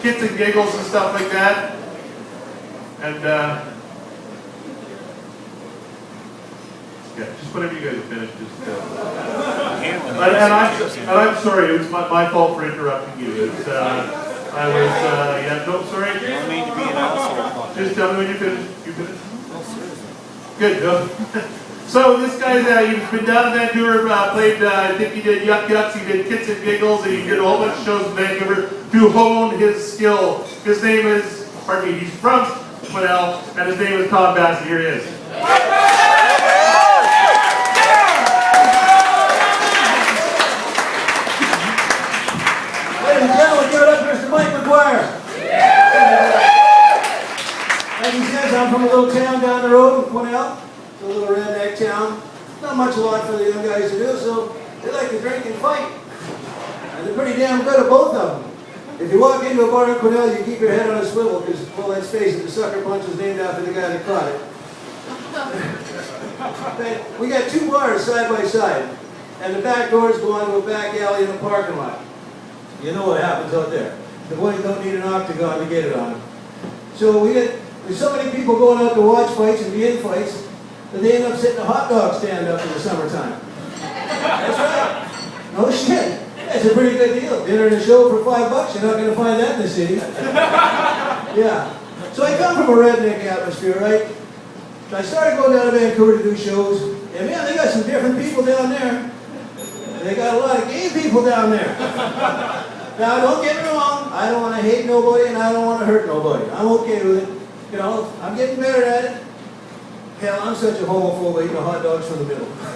kits and giggles and stuff like that. And yeah, just whenever you guys are finished, just. And I'm sorry, it was my fault for interrupting you. It's, I was, yeah, no, sorry. You don't mean to be an asshole. Just tell me when you finish. You finished? No, seriously. Good. No. So this guy's, he's been down in Vancouver, played, I think he did Yuck Yucks, he did Kits and Giggles, and he did a whole bunch of shows in Vancouver to hone his skill. His name is, pardon me, he's from Quinnell, and his name is Tom Bassett. Here he is. Ladies and gentlemen, give it up for Mr. Mike McGuire. Like he says, I'm from a little town down the road in Quinnell. It's a little redneck town. Not much a lot for the young guys to do, so they like to drink and fight. And they're pretty damn good at both of them. If you walk into a bar in Quinnell, you keep your head on a swivel, because, well, let's face it, the sucker punch was named after the guy that caught it. We got two bars side by side, and the back doors go onto a back alley in the parking lot. You know what happens out there. The boys don't need an octagon to get it on them. So there's so many people going out to watch fights and be in fights that they end up setting a hot dog stand up in the summertime. That's right. No shit. That's a pretty good deal. Dinner and a show for $5, you're not going to find that in the city. Yeah. So I come from a redneck atmosphere, right? So I started going down to Vancouver to do shows, and man, they got some different people down there. They got a lot of gay people down there. Now, don't get me wrong, I don't want to hate nobody and I don't want to hurt nobody. I'm okay with it. You know, I'm getting better at it. Hell, I'm such a homophobe, I eat hot dogs from the middle. But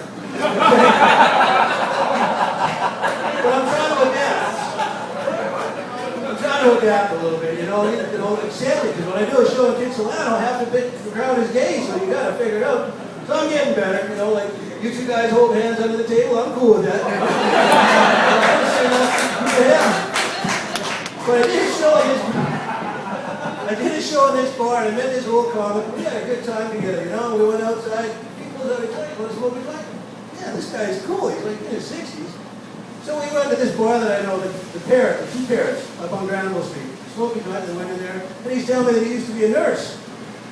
I'm trying to adapt. I'm trying to adapt a little bit, you know, accept it. Because when I do a show in Kitsilano, half the crowd is gay, so you got to figure it out. So I'm getting better, you know, like you two guys hold hands under the table, I'm cool with that. Yeah. But I did a show in this bar, and I met this old comic. We had a good time together, you know. We went outside. People was out of time. Want to smoke a joint? Yeah, this guy's cool. He's like in his 60s. So we went to this bar that I know, the Parrot, the two Parrots, up on Granville Street. Smoking joint, and went in there. And he's telling me that he used to be a nurse.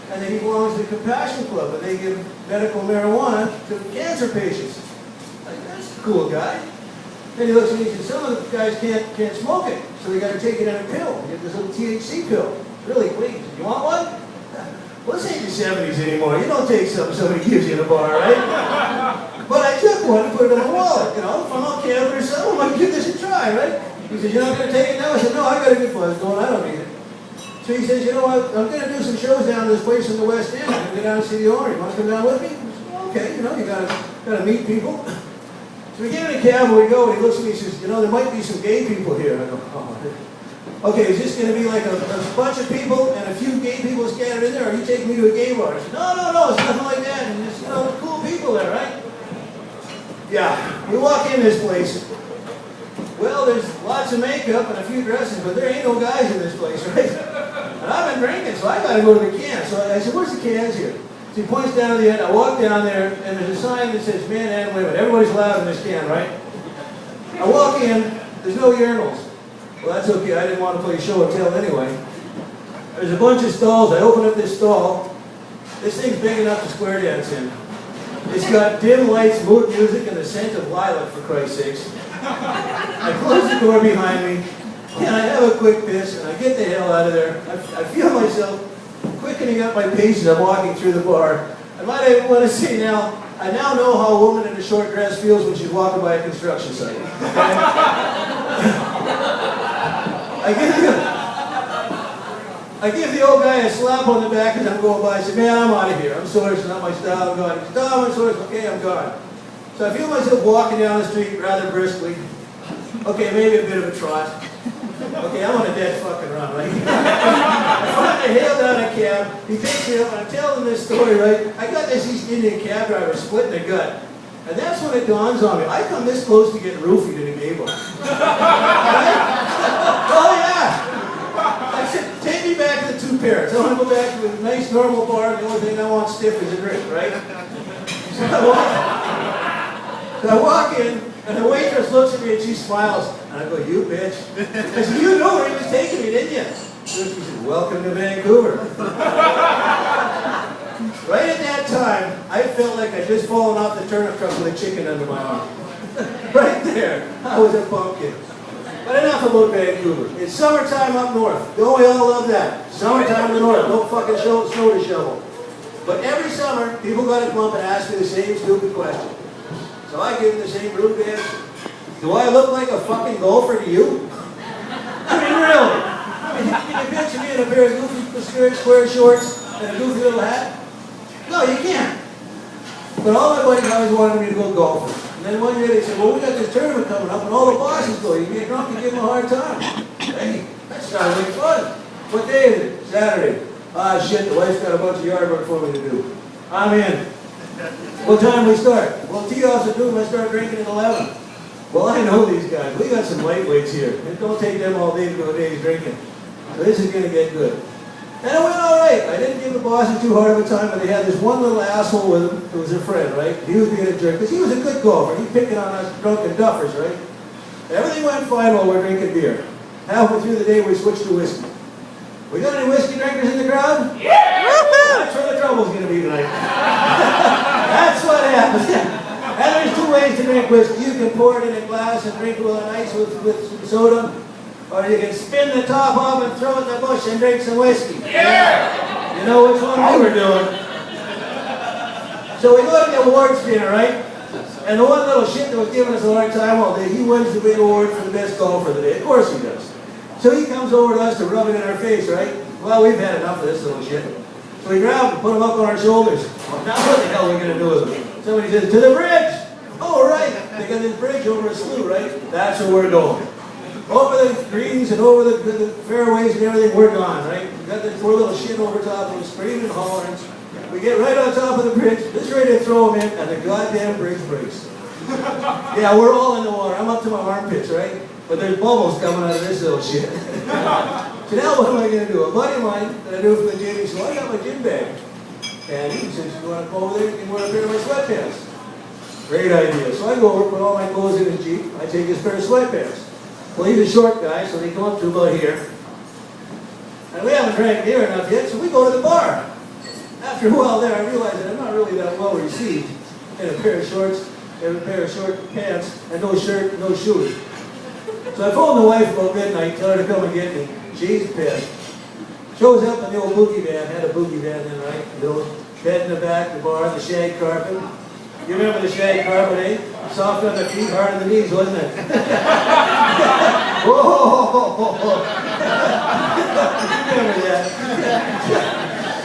And then he belongs to the Compassion Club, and they give medical marijuana to cancer patients. Like, that's a cool guy. Then he looks at me and says, some of the guys can't smoke it, so they got to take it in a pill. You get this little THC pill. Really clean. You want one? Well, this ain't the 70s anymore. You don't take something somebody gives you in a bar, right? But I took one and put it in my wallet. You know, if I'm on camping or something, I might give this a try, right? He says, you're not going to take it now? I said, no, I got a good fuzz going. I don't need it. So he says, you know what, I'm going to do some shows down to this place in the West End. I'm going to go down and see the owner. You want to come down with me? I said, well, okay, you know, you got to meet people. So we get in a cab and we go, and he looks at me and says, you know, there might be some gay people here. I go, oh. Okay, is this going to be like a bunch of people and a few gay people scattered in there, or are you taking me to a gay bar? I said, no, it's nothing like that. And just, you know, cool people there, right? Yeah, we walk in this place. Well, there's lots of makeup and a few dresses, but there ain't no guys in this place, right? And I've been drinking, so I got to go to the can. So I said, where's the cans here? So he points down to the end. I walk down there, and there's a sign that says men and women. Everybody's allowed in this can, right? I walk in, there's no urinals. Well, that's okay. I didn't want to play show and tell anyway. There's a bunch of stalls. I open up this stall. This thing's big enough to square dance in. It's got dim lights, mood music, and the scent of lilac, for Christ's sakes. I close the door behind me, and I have a quick piss, and I get the hell out of there. I feel myself quickening up my pace as I'm walking through the bar. I might even want to say now, I now know how a woman in a short dress feels when she's walking by a construction site. I give the old guy a slap on the back as I'm going by. I say, man, I'm out of here. I'm sorry, it's not my style. I'm gone. He says, no, I'm sorry. Okay, I'm gone. So I feel myself walking down the street rather briskly. Okay, maybe a bit of a trot. Okay, I'm on a dead fucking run, right? I finally hail down a cab. He takes me up, and I'm telling this story, right? I got this East Indian cab driver split in the gut. And that's when it dawns on me. I come this close to getting roofied in a gay bar. Right? Oh, yeah. I said, take me back to the two Parrots. I want to go back to a nice, normal bar. The only thing I want stiff is a drink, right? So I walk in, and the waitress looks at me, and she smiles. And I go, you bitch. I said, you know where he was taking me, didn't you? welcome to Vancouver. Right at that time, I felt like I'd just fallen off the turnip truck with a chicken under my arm. Right there, I was a pumpkin. But enough about Vancouver. It's summertime up north. Don't we all love that? Summertime in the north, no fucking snow to shovel. But every summer, people got to come up and ask me the same stupid question. So I give them the same rude answer. Do I look like a fucking golfer to you? I mean, really? Can you picture me in a pair of goofy square shorts and a goofy little hat? No, you can't. But all my buddies always wanted me to go golfing. And then one year they said, well, we got this tournament coming up and all the bosses go. You can get drunk and give them a hard time. Hey, that sounds like fun. What day is it? Saturday. Ah, shit, the wife's got a bunch of yard work for me to do. I'm in. What time we start? Well, tee-offs at noon, I start drinking at 11. Well, I know these guys. We got some lightweights here. It don't take them all day to go a day's drinking. So this is going to get good. And it went all right. I didn't give the bosses too hard of a time, but they had this one little asshole with them who was a friend, right? He was being a jerk, because he was a good golfer. He's picking on us drunken duffers, right? Everything went fine while we're drinking beer. Halfway through the day, we switched to whiskey. We got any whiskey drinkers in the crowd? Yeah! That's where the trouble's going to be tonight. That's what happens. And there's two ways to drink whiskey. You can pour it in a glass and drink it with an ice with some soda. Or you can spin the top off and throw it in the bush and drink some whiskey. Yeah! You know which one we were doing. So we go to the awards dinner, right? And the one little shit that was giving us a hard time all day, he wins the big award for the best golfer of the day. Of course he does. So he comes over to us to rub it in our face, right? Well, we've had enough of this little shit. So we grab him, put him up on our shoulders. Well, now what the hell are we going to do with him? Somebody says, to the bridge! Oh, right. They got this bridge over a slough, right? That's where we're going. Over the greens and over the fairways and everything, we're gone, right? We got this poor little shit over top of him, screaming and hollering. We get right on top of the bridge, just ready to throw him in, and the goddamn bridge breaks. Yeah, we're all in the water. I'm up to my armpits, right? But there's bubbles coming out of this little shit. So now what am I going to do? A buddy of mine that I knew from the gym, he said, well, I got my gym bag. And he says, you want to go over there? You can wear a pair of my sweatpants. Great idea. So I go over, put all my clothes in his Jeep. I take his pair of sweatpants. Well, he's a short guy, so they come up to about here. And we haven't drank beer enough yet, so we go to the bar. After a while there, I realized that I'm not really that well received in a pair of shorts, and a pair of short pants, and no shirt, no shoes. So I phoned the wife about midnight, tell her to come and get me. She's pissed. Shows up in the old boogie van, had a boogie van then, right? The old bed in the back, the bar, the shag carpet. You remember the shag carpet, eh? Soft on the feet, hard on the knees, wasn't it? Whoa! Remember that?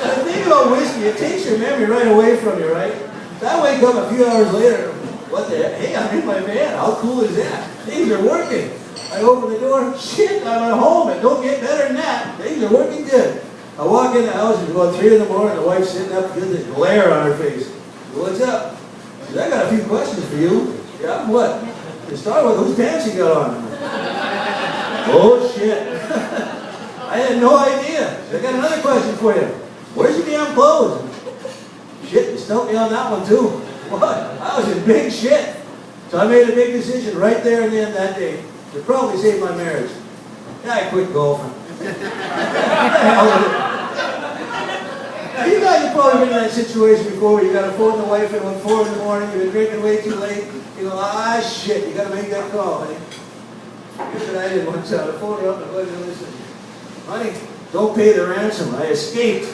The thing about whiskey, it takes your memory right away from you, right? So I wake up a few hours later, what the heck? Hey, I'm in my van. How cool is that? Things are working. I open the door, shit, I'm at home. It don't get better than that. Things are working good. I walk in the house, it's about 3 in the morning, the wife's sitting up with this glare on her face. What's up? She said, I got a few questions for you. Yeah, what? To start with, whose pants you got on? Oh, shit. I had no idea. I got another question for you. Where's your damn clothes? Shit, you stumped me on that one, too. What? I was in big shit. So I made a big decision right there and then that day to probably save my marriage. Yeah, I quit golfing. Now, you guys have probably been in that situation before where you got to phone the wife at 4 in the morning, you've been drinking way too late, you go, ah, shit, you got to make that call, honey. Here's what I did one time. I phoned her up and I said, listen, honey, don't pay the ransom. I escaped.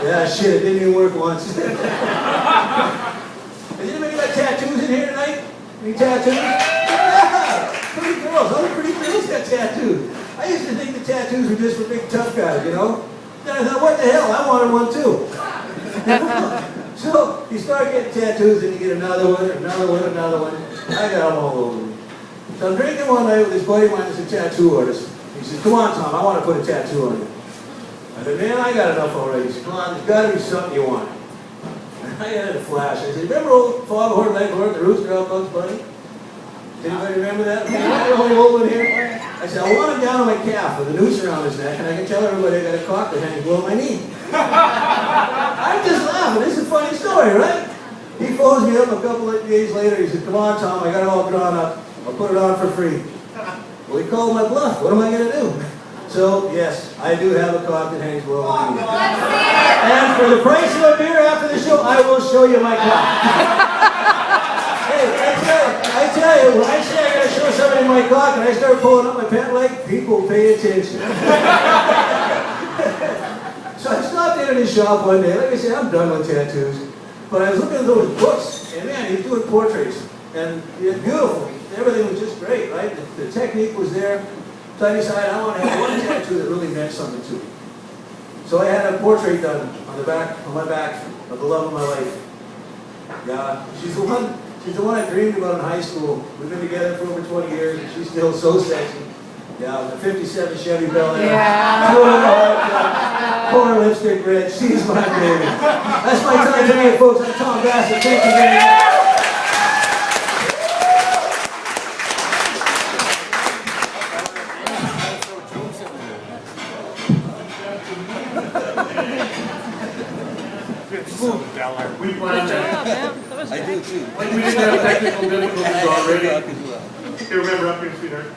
Yeah, shit, it didn't even work once. Has anybody got tattoos in here tonight? Any tattoos? Yeah! Pretty girls. All the pretty girls got tattoos. I used to think the tattoos were just for big tough guys, you know? Then I thought, what the hell? I wanted one too. So you start getting tattoos and you get another one, another one, another one. I got them all over me. So I'm drinking one night with this buddy of mine that's a tattoo artist. He says, come on, Tom, I want to put a tattoo on you. I said, man, I got enough already. He said, come on, there's got to be something you want. I had a flash. I said, remember old Foghorn Leghorn, the rooster out Bugs Bunny? Does anybody remember that? Okay, the only old one here? I said, I want him down on my calf with a noose around his neck, and I can tell everybody I got a cock that hangs below my knee. I'm just laughing. This is a funny story, right? He phones me up a couple of days later. He said, come on, Tom, I got it all drawn up. I'll put it on for free. Well, he called my bluff. What am I going to do? So, yes, I do have a cock that hangs well over the And for the price of a beer after the show, I will show you my cock. Hey, I tell you, when I say I gotta show somebody my cock and I start pulling up my pant leg, people pay attention. So I stopped in his shop one day. Like I said, I'm done with tattoos. But I was looking at those books, and man, he was doing portraits. And he was beautiful. Everything was just great, right? The technique was there. So I decided I want to have one tattoo that really meant something to me. So I had a portrait done on my back of the love of my life. Yeah, she's the one I dreamed about in high school. We've been together for over 20 years, and she's still so sexy. Yeah, the 57 Chevy Bel Air. Yeah. Pour her lipstick red. She's my baby. That's my time tonight, folks. I'm Tom Bassett. Thank you very much. We planned that. I do too. Like we didn't have technical difficulties already. Here, remember up here, sweetheart.